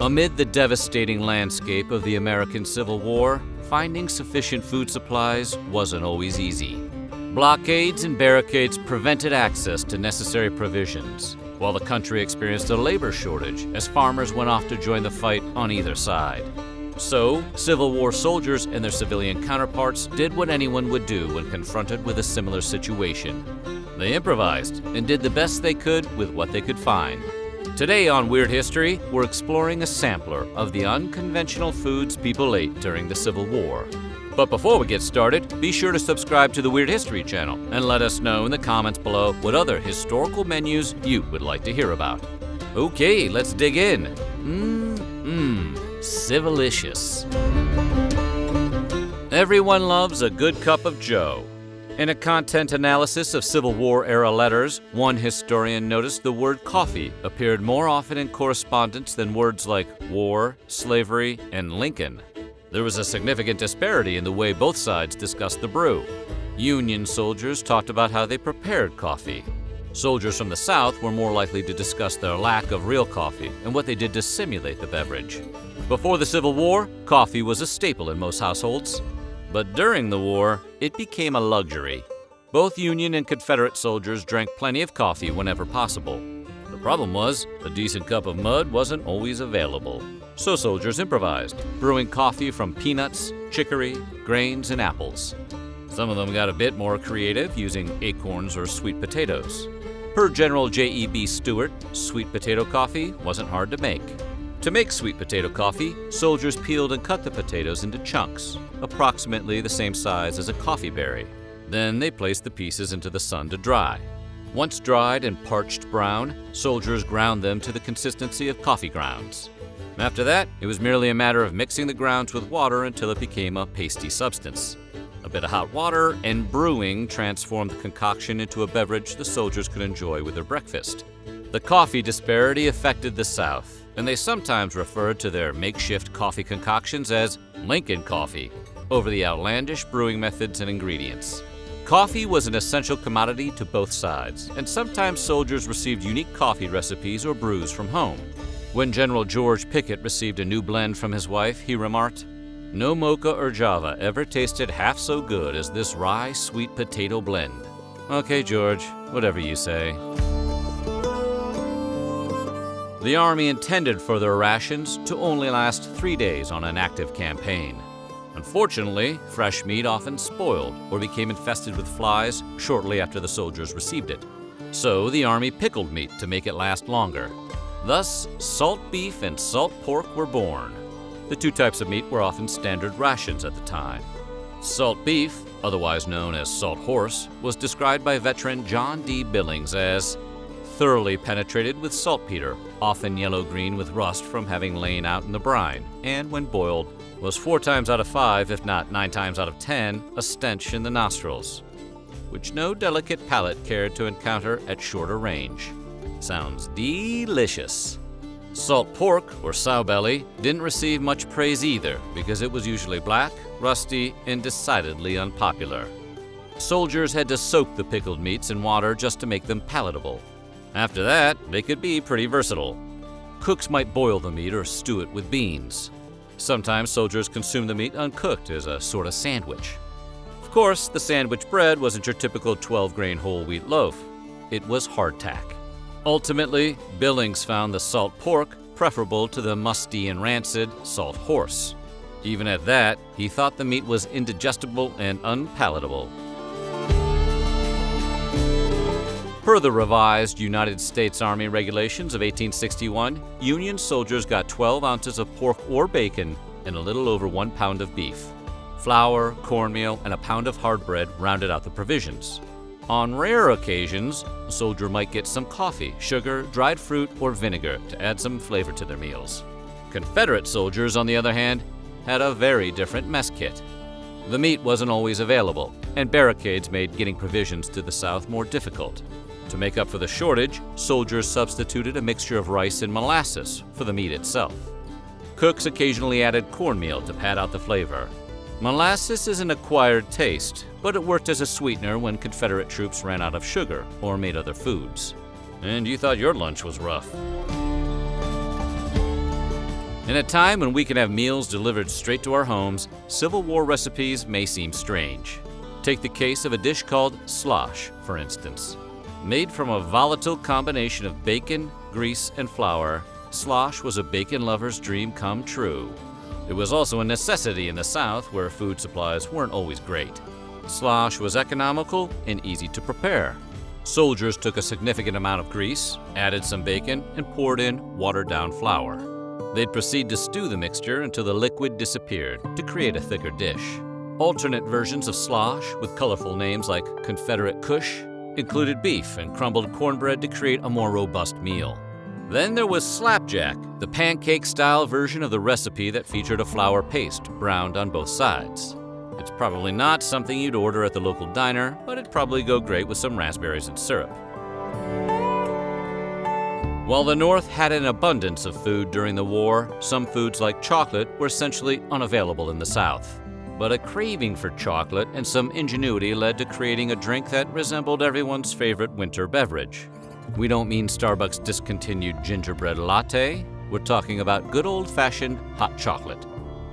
Amid the devastating landscape of the American Civil War, finding sufficient food supplies wasn't always easy. Blockades and barricades prevented access to necessary provisions, while the country experienced a labor shortage as farmers went off to join the fight on either side. So, Civil War soldiers and their civilian counterparts did what anyone would do when confronted with a similar situation. They improvised and did the best they could with what they could find. Today on Weird History, we're exploring a sampler of the unconventional foods people ate during the Civil War. But before we get started, be sure to subscribe to the Weird History channel and let us know in the comments below what other historical menus you would like to hear about. Okay, let's dig in. Civilicious. Everyone loves a good cup of joe. In a content analysis of Civil War-era letters, one historian noticed the word coffee appeared more often in correspondence than words like war, slavery, and Lincoln. There was a significant disparity in the way both sides discussed the brew. Union soldiers talked about how they prepared coffee. Soldiers from the South were more likely to discuss their lack of real coffee and what they did to simulate the beverage. Before the Civil War, coffee was a staple in most households. But during the war, it became a luxury. Both Union and Confederate soldiers drank plenty of coffee whenever possible. The problem was, a decent cup of mud wasn't always available. So soldiers improvised, brewing coffee from peanuts, chicory, grains, and apples. Some of them got a bit more creative, using acorns or sweet potatoes. Per General J.E.B. Stuart, sweet potato coffee wasn't hard to make. To make sweet potato coffee, soldiers peeled and cut the potatoes into chunks, approximately the same size as a coffee berry. Then they placed the pieces into the sun to dry. Once dried and parched brown, soldiers ground them to the consistency of coffee grounds. After that, it was merely a matter of mixing the grounds with water until it became a pasty substance. A bit of hot water and brewing transformed the concoction into a beverage the soldiers could enjoy with their breakfast. The coffee disparity affected the South, and they sometimes referred to their makeshift coffee concoctions as Lincoln coffee, over the outlandish brewing methods and ingredients. Coffee was an essential commodity to both sides, and sometimes soldiers received unique coffee recipes or brews from home. When General George Pickett received a new blend from his wife, he remarked, "No mocha or Java ever tasted half so good as this rye sweet potato blend." Okay, George, whatever you say. The Army intended for their rations to only last 3 days on an active campaign. Unfortunately, fresh meat often spoiled or became infested with flies shortly after the soldiers received it. So the Army pickled meat to make it last longer. Thus, salt beef and salt pork were born. The two types of meat were often standard rations at the time. Salt beef, otherwise known as salt horse, was described by veteran John D. Billings as thoroughly penetrated with saltpeter, often yellow-green with rust from having lain out in the brine, and when boiled, was 4 times out of 5, if not 9 times out of 10, a stench in the nostrils, which no delicate palate cared to encounter at shorter range. Sounds delicious. Salt pork, or sow belly, didn't receive much praise either because it was usually black, rusty, and decidedly unpopular. Soldiers had to soak the pickled meats in water just to make them palatable. After that, they could be pretty versatile. Cooks might boil the meat or stew it with beans. Sometimes soldiers consumed the meat uncooked as a sort of sandwich. Of course, the sandwich bread wasn't your typical 12-grain whole wheat loaf. It was hardtack. Ultimately, Billings found the salt pork preferable to the musty and rancid salt horse. Even at that, he thought the meat was indigestible and unpalatable. Per the revised United States Army Regulations of 1861, Union soldiers got 12 ounces of pork or bacon and a little over 1 pound of beef. Flour, cornmeal, and a pound of hard bread rounded out the provisions. On rare occasions, a soldier might get some coffee, sugar, dried fruit, or vinegar to add some flavor to their meals. Confederate soldiers, on the other hand, had a very different mess kit. The meat wasn't always available, and barricades made getting provisions to the South more difficult. To make up for the shortage, soldiers substituted a mixture of rice and molasses for the meat itself. Cooks occasionally added cornmeal to pad out the flavor. Molasses is an acquired taste, but it worked as a sweetener when Confederate troops ran out of sugar or made other foods. And you thought your lunch was rough. In a time when we can have meals delivered straight to our homes, Civil War recipes may seem strange. Take the case of a dish called slosh, for instance. Made from a volatile combination of bacon, grease, and flour, slosh was a bacon lover's dream come true. It was also a necessity in the South, where food supplies weren't always great. Slosh was economical and easy to prepare. Soldiers took a significant amount of grease, added some bacon, and poured in watered-down flour. They'd proceed to stew the mixture until the liquid disappeared to create a thicker dish. Alternate versions of slosh, with colorful names like Confederate Kush, included beef and crumbled cornbread to create a more robust meal. Then there was slapjack, the pancake-style version of the recipe that featured a flour paste browned on both sides. It's probably not something you'd order at the local diner, but it'd probably go great with some raspberries and syrup. While the North had an abundance of food during the war, some foods like chocolate were essentially unavailable in the South. But a craving for chocolate and some ingenuity led to creating a drink that resembled everyone's favorite winter beverage. We don't mean Starbucks' discontinued gingerbread latte. We're talking about good old-fashioned hot chocolate.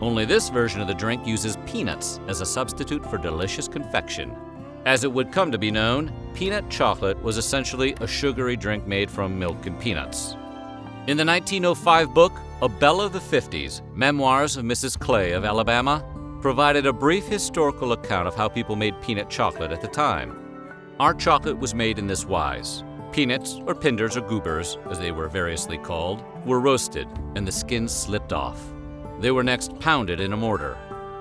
Only this version of the drink uses peanuts as a substitute for delicious confection. As it would come to be known, peanut chocolate was essentially a sugary drink made from milk and peanuts. In the 1905 book, A Belle of the 50s, Memoirs of Mrs. Clay of Alabama, provided a brief historical account of how people made peanut chocolate at the time. Our chocolate was made in this wise. Peanuts, or pinders or goobers, as they were variously called, were roasted and the skins slipped off. They were next pounded in a mortar.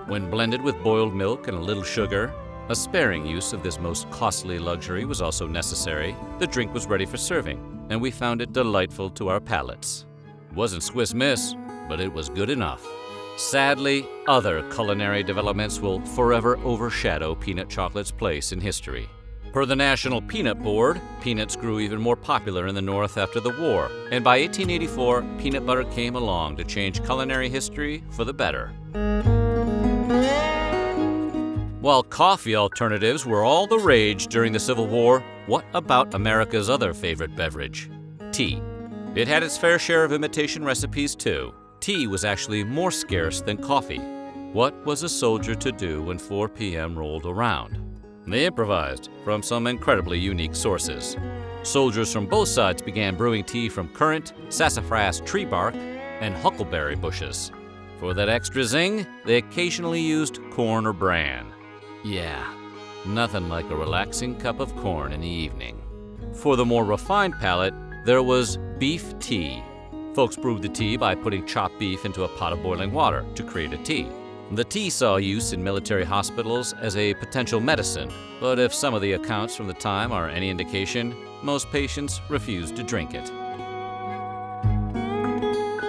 When blended with boiled milk and a little sugar, a sparing use of this most costly luxury was also necessary, the drink was ready for serving, and we found it delightful to our palates. It wasn't Swiss Miss, but it was good enough. Sadly, other culinary developments will forever overshadow peanut chocolate's place in history. Per the National Peanut Board, peanuts grew even more popular in the North after the war, and by 1884, peanut butter came along to change culinary history for the better. While coffee alternatives were all the rage during the Civil War, what about America's other favorite beverage? Tea. It had its fair share of imitation recipes too. Tea was actually more scarce than coffee. What was a soldier to do when 4 p.m. rolled around? They improvised from some incredibly unique sources. Soldiers from both sides began brewing tea from currant, sassafras tree bark, and huckleberry bushes. For that extra zing, they occasionally used corn or bran. Yeah, nothing like a relaxing cup of corn in the evening. For the more refined palate, there was beef tea. Folks brewed the tea by putting chopped beef into a pot of boiling water to create a tea. The tea saw use in military hospitals as a potential medicine, but if some of the accounts from the time are any indication, most patients refused to drink it.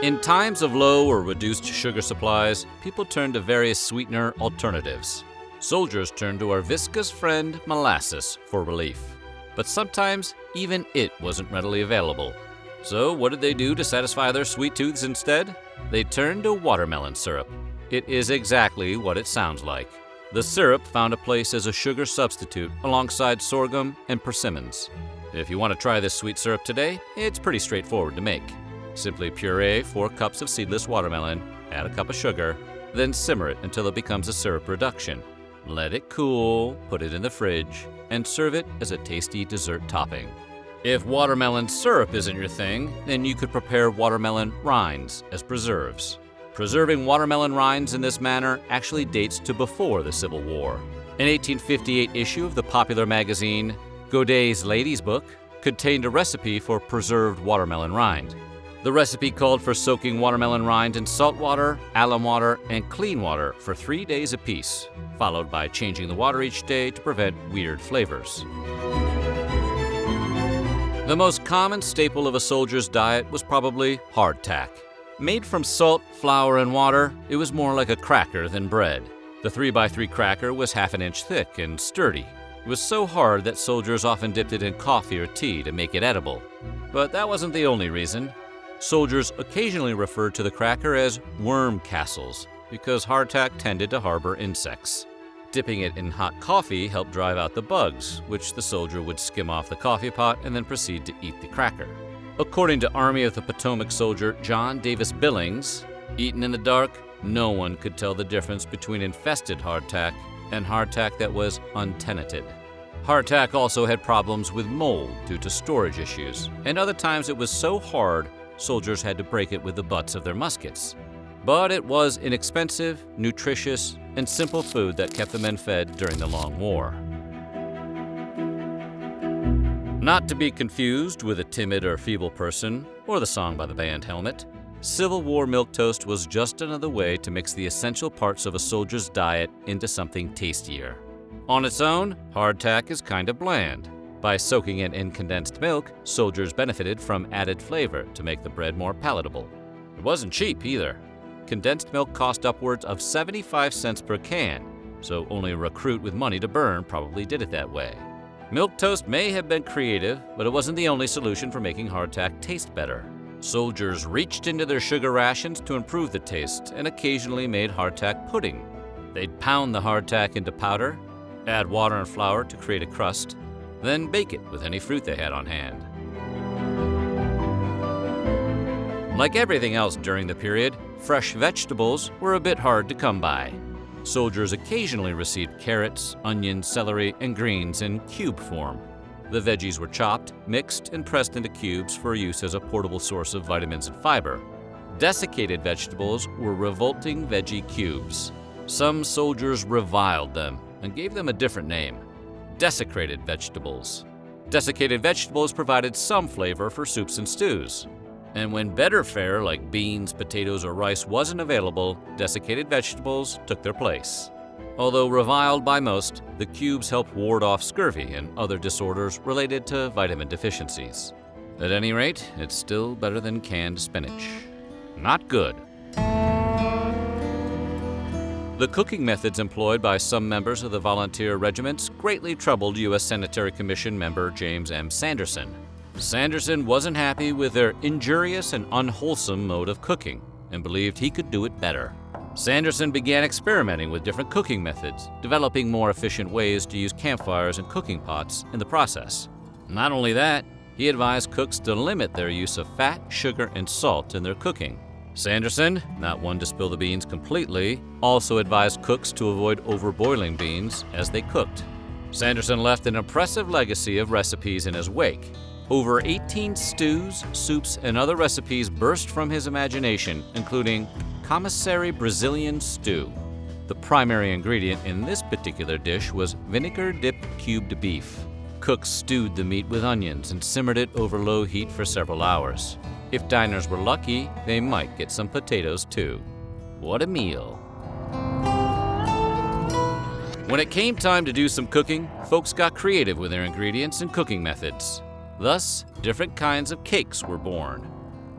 In times of low or reduced sugar supplies, people turned to various sweetener alternatives. Soldiers turned to our viscous friend molasses for relief, but sometimes even it wasn't readily available. So what did they do to satisfy their sweet tooths instead? They turned to watermelon syrup. It is exactly what it sounds like. The syrup found a place as a sugar substitute alongside sorghum and persimmons. If you want to try this sweet syrup today, it's pretty straightforward to make. Simply puree 4 cups of seedless watermelon, add a cup of sugar, then simmer it until it becomes a syrup reduction. Let it cool, put it in the fridge, and serve it as a tasty dessert topping. If watermelon syrup isn't your thing, then you could prepare watermelon rinds as preserves. Preserving watermelon rinds in this manner actually dates to before the Civil War. An 1858 issue of the popular magazine Godey's Lady's Book contained a recipe for preserved watermelon rind. The recipe called for soaking watermelon rind in salt water, alum water, and clean water for 3 days apiece, followed by changing the water each day to prevent weird flavors. The most common staple of a soldier's diet was probably hardtack. Made from salt, flour, and water, it was more like a cracker than bread. The 3x3 cracker was half an inch thick and sturdy. It was so hard that soldiers often dipped it in coffee or tea to make it edible. But that wasn't the only reason. Soldiers occasionally referred to the cracker as worm castles because hardtack tended to harbor insects. Dipping it in hot coffee helped drive out the bugs, which the soldier would skim off the coffee pot and then proceed to eat the cracker. According to Army of the Potomac soldier John Davis Billings, Eaten in the dark, no one could tell the difference between infested hardtack and hardtack that was untenanted. Hardtack also had problems with mold due to storage issues, and other times it was so hard, soldiers had to break it with the butts of their muskets. But it was inexpensive, nutritious, and simple food that kept the men fed during the Long War. Not to be confused with a timid or feeble person, or the song by the band Helmet, Civil War milquetoast was just another way to mix the essential parts of a soldier's diet into something tastier. On its own, hardtack is kind of bland. By soaking it in condensed milk, soldiers benefited from added flavor to make the bread more palatable. It wasn't cheap either. Condensed milk cost upwards of 75 cents per can, so only a recruit with money to burn probably did it that way. Milquetoast may have been creative, but it wasn't the only solution for making hardtack taste better. Soldiers reached into their sugar rations to improve the taste and occasionally made hardtack pudding. They'd pound the hardtack into powder, add water and flour to create a crust, then bake it with any fruit they had on hand. Like everything else during the period, fresh vegetables were a bit hard to come by. Soldiers occasionally received carrots, onions, celery, and greens in cube form. The veggies were chopped, mixed, and pressed into cubes for use as a portable source of vitamins and fiber. Desiccated vegetables were revolting veggie cubes. Some soldiers reviled them and gave them a different name: desecrated vegetables. Desiccated vegetables provided some flavor for soups and stews. And when better fare like beans, potatoes, or rice wasn't available, desiccated vegetables took their place. Although reviled by most, the cubes helped ward off scurvy and other disorders related to vitamin deficiencies. At any rate, it's still better than canned spinach. Not good. The cooking methods employed by some members of the volunteer regiments greatly troubled U.S. Sanitary Commission member James M. Sanderson. Sanderson wasn't happy with their injurious and unwholesome mode of cooking and believed he could do it better. Sanderson began experimenting with different cooking methods, developing more efficient ways to use campfires and cooking pots in the process. Not only that, he advised cooks to limit their use of fat, sugar, and salt in their cooking. Sanderson, not one to spill the beans completely, also advised cooks to avoid overboiling beans as they cooked. Sanderson left an impressive legacy of recipes in his wake. Over 18 stews, soups, and other recipes burst from his imagination, including commissary Brazilian stew. The primary ingredient in this particular dish was vinegar-dipped cubed beef. Cooks stewed the meat with onions and simmered it over low heat for several hours. If diners were lucky, they might get some potatoes too. What a meal! When it came time to do some cooking, folks got creative with their ingredients and cooking methods. Thus, different kinds of cakes were born.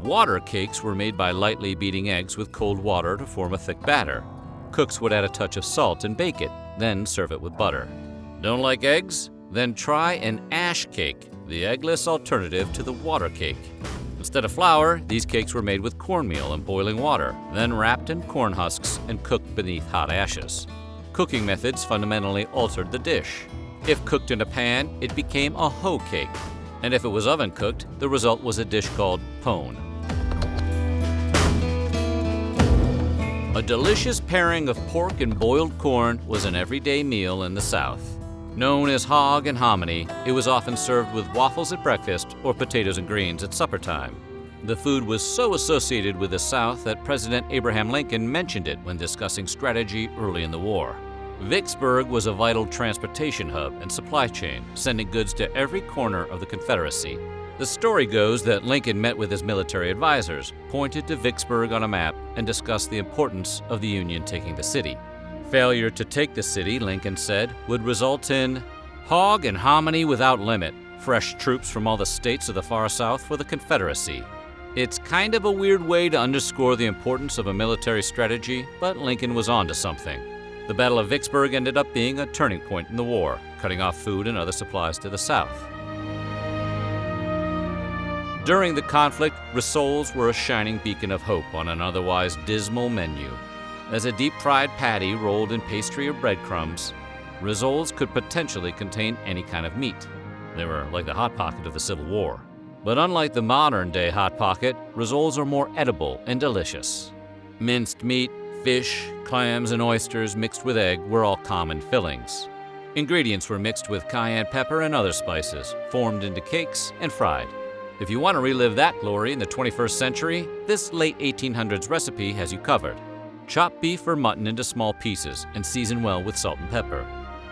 Water cakes were made by lightly beating eggs with cold water to form a thick batter. Cooks would add a touch of salt and bake it, then serve it with butter. Don't like eggs? Then try an ash cake, the eggless alternative to the water cake. Instead of flour, these cakes were made with cornmeal and boiling water, then wrapped in corn husks and cooked beneath hot ashes. Cooking methods fundamentally altered the dish. If cooked in a pan, it became a hoe cake, and if it was oven cooked, the result was a dish called PONE. A delicious pairing of pork and boiled corn was an everyday meal in the South. Known as hog and hominy, it was often served with waffles at breakfast or potatoes and greens at supper time. The food was so associated with the South that President Abraham Lincoln mentioned it when discussing strategy early in the war. Vicksburg was a vital transportation hub and supply chain, sending goods to every corner of the Confederacy. The story goes that Lincoln met with his military advisors, pointed to Vicksburg on a map, and discussed the importance of the Union taking the city. Failure to take the city, Lincoln said, would result in hog and hominy without limit, fresh troops from all the states of the far South for the Confederacy. It's kind of a weird way to underscore the importance of a military strategy, but Lincoln was onto something. The Battle of Vicksburg ended up being a turning point in the war, cutting off food and other supplies to the South. During the conflict, rissoles were a shining beacon of hope on an otherwise dismal menu. As a deep-fried patty rolled in pastry or breadcrumbs, rissoles could potentially contain any kind of meat. They were like the Hot Pocket of the Civil War. But unlike the modern-day Hot Pocket, rissoles are more edible and delicious. Minced meat, fish, clams, and oysters mixed with egg were all common fillings. Ingredients were mixed with cayenne pepper and other spices, formed into cakes, and fried. If you want to relive that glory in the 21st century, this late 1800s recipe has you covered. Chop beef or mutton into small pieces and season well with salt and pepper.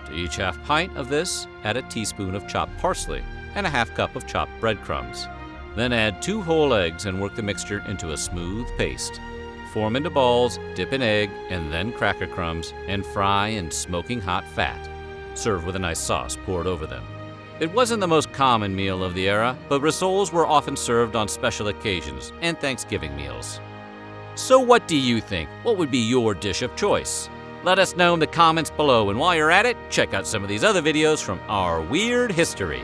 To each half pint of this, add a teaspoon of chopped parsley and a half cup of chopped breadcrumbs. Then add 2 whole eggs and work the mixture into a smooth paste. Form into balls, dip in egg, and then cracker crumbs, and fry in smoking hot fat. Serve with a nice sauce poured over them. It wasn't the most common meal of the era, but rissoles were often served on special occasions and Thanksgiving meals. So what do you think? What would be your dish of choice? Let us know in the comments below, and while you're at it, check out some of these other videos from our weird history.